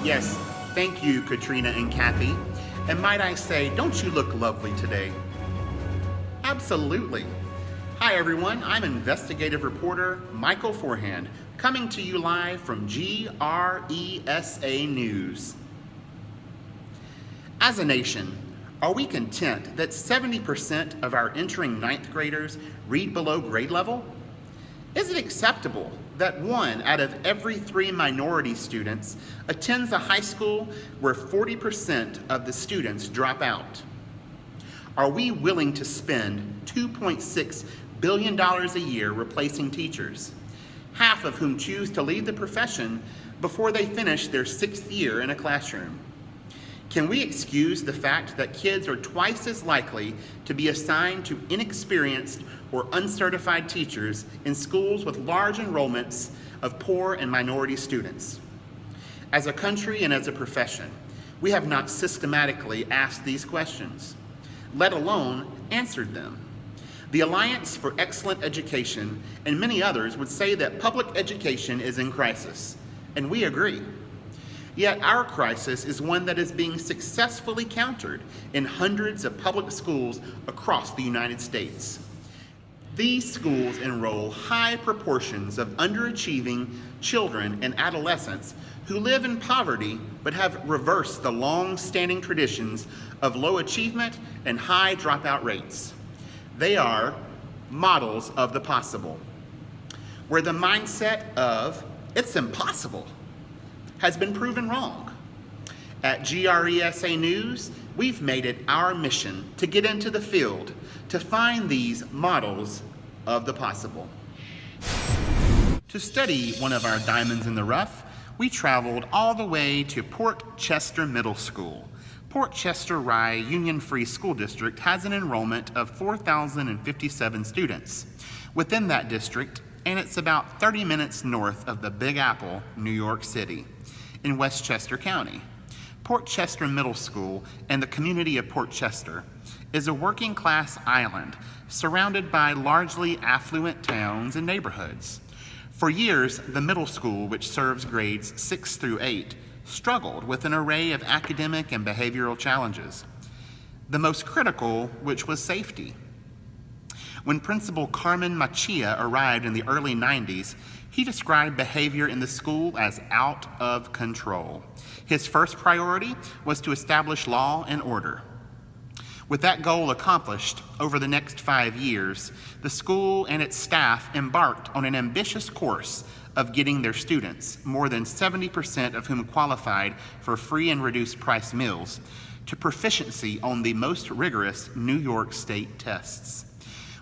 Yes, thank you, Katrina and Kathy. And might I say, don't you look lovely today? Absolutely. Hi everyone, I'm investigative reporter Michael Forehand, coming to you live from GRESA News. As a nation, are we content that 70% of our entering ninth graders read below grade level? Is it acceptable that 1 out of every 3 minority students attends a high school where 40% of the students drop out? Are we willing to spend $2.6 billion a year replacing teachers, half of whom choose to leave the profession before they finish their 6th year in a classroom? Can we excuse the fact that kids are twice as likely to be assigned to inexperienced or uncertified teachers in schools with large enrollments of poor and minority students? As a country and as a profession, we have not systematically asked these questions, let alone answered them. The Alliance for Excellent Education and many others would say that public education is in crisis, and we agree. Yet our crisis is one that is being successfully countered in hundreds of public schools across the United States. These schools enroll high proportions of underachieving children and adolescents who live in poverty but have reversed the long-standing traditions of low achievement and high dropout rates. They are models of the possible, where the mindset of "it's impossible" has been proven wrong. At GRESA News, we've made it our mission to get into the field to find these models of the possible. To study one of our diamonds in the rough, we traveled all the way to Port Chester Middle School. Port Chester Rye Union Free School District has an enrollment of 4,057 students. Within that district, and it's about 30 minutes north of the Big Apple, New York City, in Westchester County. Port Chester Middle School and the community of Port Chester is a working-class island surrounded by largely affluent towns and neighborhoods. For years, the middle school, which serves grades 6 through 8, struggled with an array of academic and behavioral challenges. The most critical, which was safety. When Principal Carmen Machia arrived in the early 90s, he described behavior in the school as out of control. His first priority was to establish law and order. With that goal accomplished, over the next 5 years, the school and its staff embarked on an ambitious course of getting their students, more than 70% of whom qualified for free and reduced price meals, to proficiency on the most rigorous New York State tests.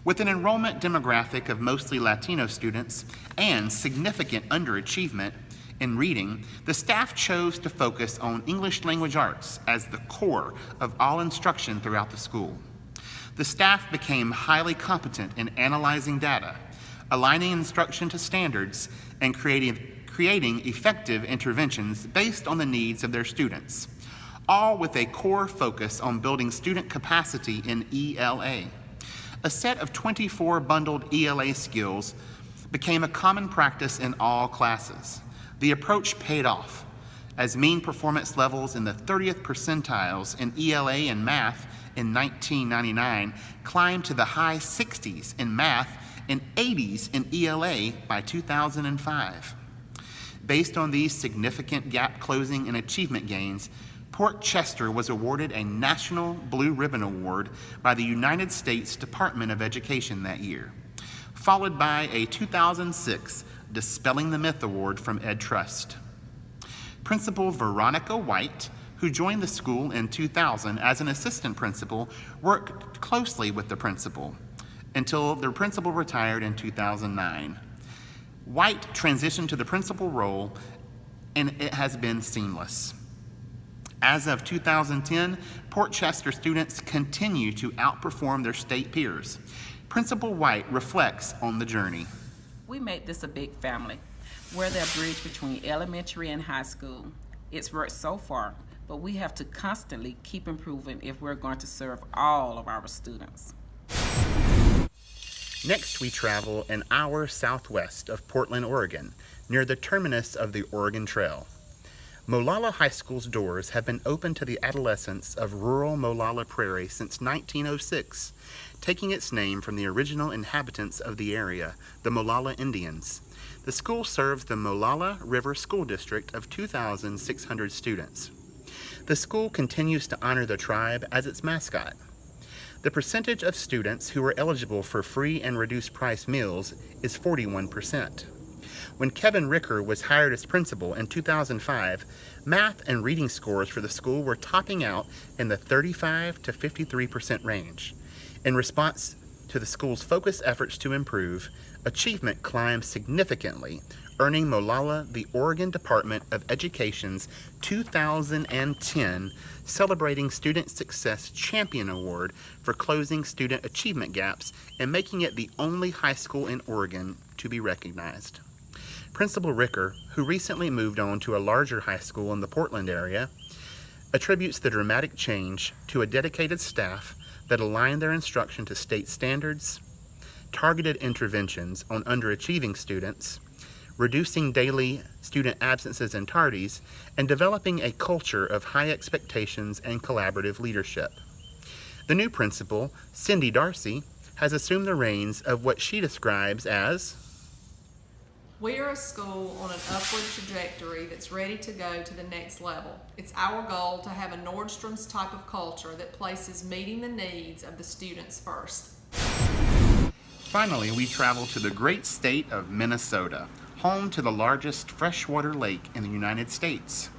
With an enrollment demographic of mostly Latino students and significant underachievement in reading, the staff chose to focus on English language arts as the core of all instruction throughout the school. The staff became highly competent in analyzing data, aligning instruction to standards, and creating effective interventions based on the needs of their students, all with a core focus on building student capacity in ELA. A set of 24 bundled ELA skills became a common practice in all classes. The approach paid off, as mean performance levels in the 30th percentiles in ELA and math in 1999 climbed to the high 60s in math and 80s in ELA by 2005. Based on these significant gap closing and achievement gains, Port Chester was awarded a National Blue Ribbon Award by the United States Department of Education that year, followed by a 2006 Dispelling the Myth Award from Ed Trust. Principal Veronica White, who joined the school in 2000 as an assistant principal, worked closely with the principal until the principal retired in 2009. White transitioned to the principal role, and it has been seamless. As of 2010, Port Chester students continue to outperform their state peers. Principal White reflects on the journey. We make this a big family. We're the bridge between elementary and high school. It's worked so far, but we have to constantly keep improving if we're going to serve all of our students. Next, we travel an hour southwest of Portland, Oregon, near the terminus of the Oregon Trail. Molalla High School's doors have been open to the adolescents of rural Molalla Prairie since 1906, taking its name from the original inhabitants of the area, the Molalla Indians. The school serves the Molalla River School District of 2,600 students. The school continues to honor the tribe as its mascot. The percentage of students who are eligible for free and reduced price meals is 41%. When Kevin Ricker was hired as principal in 2005, math and reading scores for the school were topping out in the 35 to 53% range. In response to the school's focused efforts to improve, achievement climbed significantly, earning Molalla the Oregon Department of Education's 2010 Celebrating Student Success Champion Award for closing student achievement gaps and making it the only high school in Oregon to be recognized. Principal Ricker, who recently moved on to a larger high school in the Portland area, attributes the dramatic change to a dedicated staff that aligned their instruction to state standards, targeted interventions on underachieving students, reducing daily student absences and tardies, and developing a culture of high expectations and collaborative leadership. The new principal, Cindy Darcy, has assumed the reins of what she describes as We are a school on an upward trajectory that's ready to go to the next level. It's our goal to have a Nordstrom's type of culture that places meeting the needs of the students first. Finally, we travel to the great state of Minnesota, home to the largest freshwater lake in the United States.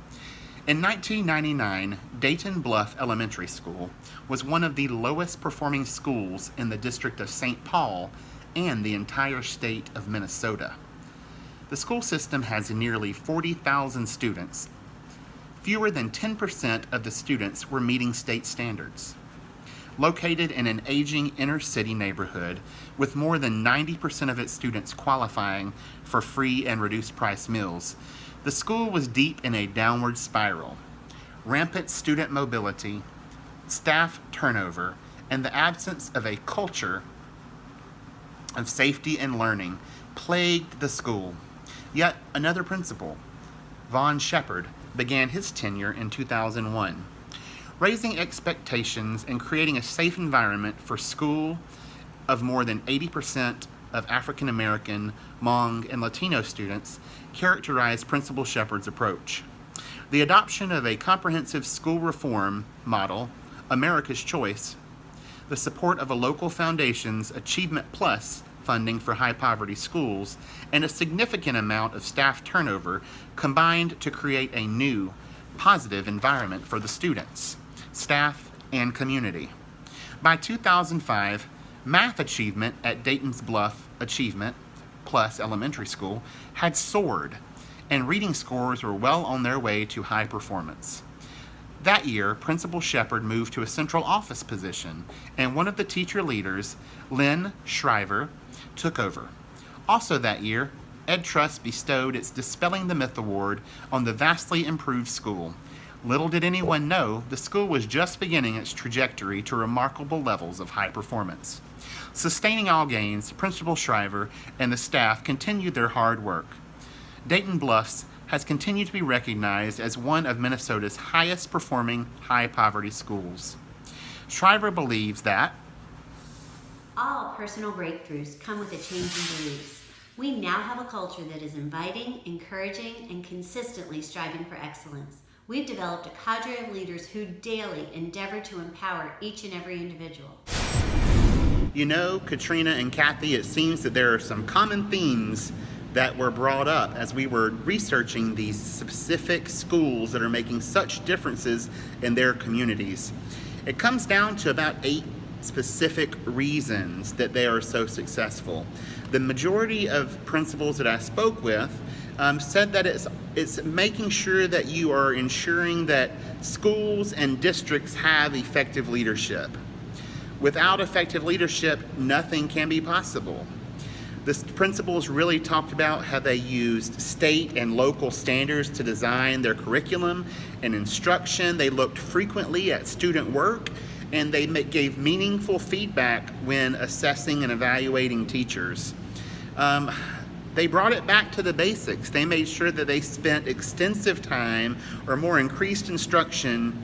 In 1999, Dayton Bluff Elementary School was one of the lowest performing schools in the District of St. Paul and the entire state of Minnesota. The school system has nearly 40,000 students. Fewer than 10% of the students were meeting state standards. Located in an aging inner city neighborhood with more than 90% of its students qualifying for free and reduced price meals, the school was deep in a downward spiral. Rampant student mobility, staff turnover, and the absence of a culture of safety and learning plagued the school. Yet another principal, Vaughn Shepard, began his tenure in 2001. Raising expectations and creating a safe environment for school of more than 80% of African American, Hmong, and Latino students characterized Principal Shepard's approach. The adoption of a comprehensive school reform model, America's Choice, the support of a local foundation's Achievement Plus funding for high poverty schools, and a significant amount of staff turnover combined to create a new, positive environment for the students, staff, and community. By 2005, math achievement at Dayton's Bluff Achievement Plus Elementary School had soared, and reading scores were well on their way to high performance. That year, Principal Shepard moved to a central office position, and one of the teacher leaders, Lynn Shriver, took over. Also that year, Ed Trust bestowed its Dispelling the Myth Award on the vastly improved school. Little did anyone know, the school was just beginning its trajectory to remarkable levels of high performance. Sustaining all gains, Principal Shriver and the staff continued their hard work. Dayton Bluffs has continued to be recognized as one of Minnesota's highest performing high poverty schools. Shriver believes that all personal breakthroughs come with a change in beliefs. We now have a culture that is inviting, encouraging, and consistently striving for excellence. We've developed a cadre of leaders who daily endeavor to empower each and every individual. You know, Katrina and Kathy, it seems that there are some common themes that were brought up as we were researching these specific schools that are making such differences in their communities. It comes down to about 8 specific reasons that they are so successful. The majority of principals that I spoke with said that it's making sure that you are ensuring that schools and districts have effective leadership. Without effective leadership, nothing can be possible. The principals really talked about how they used state and local standards to design their curriculum and instruction. They looked frequently at student work and they gave meaningful feedback when assessing and evaluating teachers. They brought it back to the basics. They made sure that they spent extensive time or more increased instruction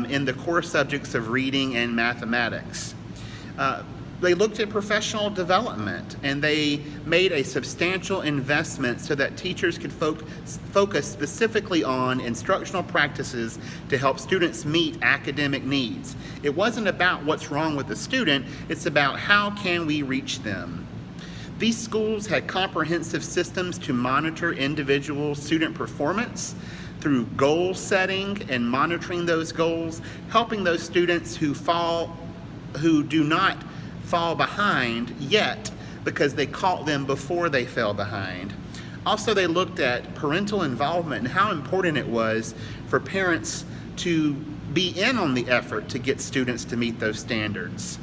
in the core subjects of reading and mathematics. They looked at professional development, and they made a substantial investment so that teachers could focus specifically on instructional practices to help students meet academic needs. It wasn't about what's wrong with the student, it's about how can we reach them. These schools had comprehensive systems to monitor individual student performance through goal setting and monitoring those goals, helping those students who do not fall behind yet because they caught them before they fell behind. Also, they looked at parental involvement and how important it was for parents to be in on the effort to get students to meet those standards.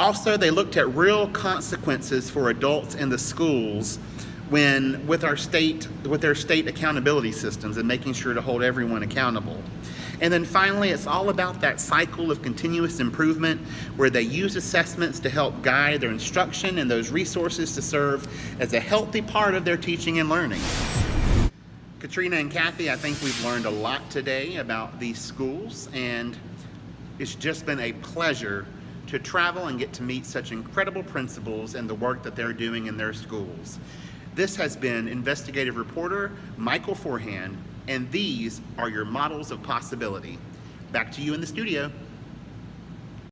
Also, they looked at real consequences for adults in the schools with their state accountability systems and making sure to hold everyone accountable. And then finally, it's all about that cycle of continuous improvement where they use assessments to help guide their instruction and those resources to serve as a healthy part of their teaching and learning. Katrina and Kathy, I think we've learned a lot today about these schools, and it's just been a pleasure to travel and get to meet such incredible principals and the work that they're doing in their schools. This has been investigative reporter Michael Forehand, and these are your models of possibility. Back to you in the studio.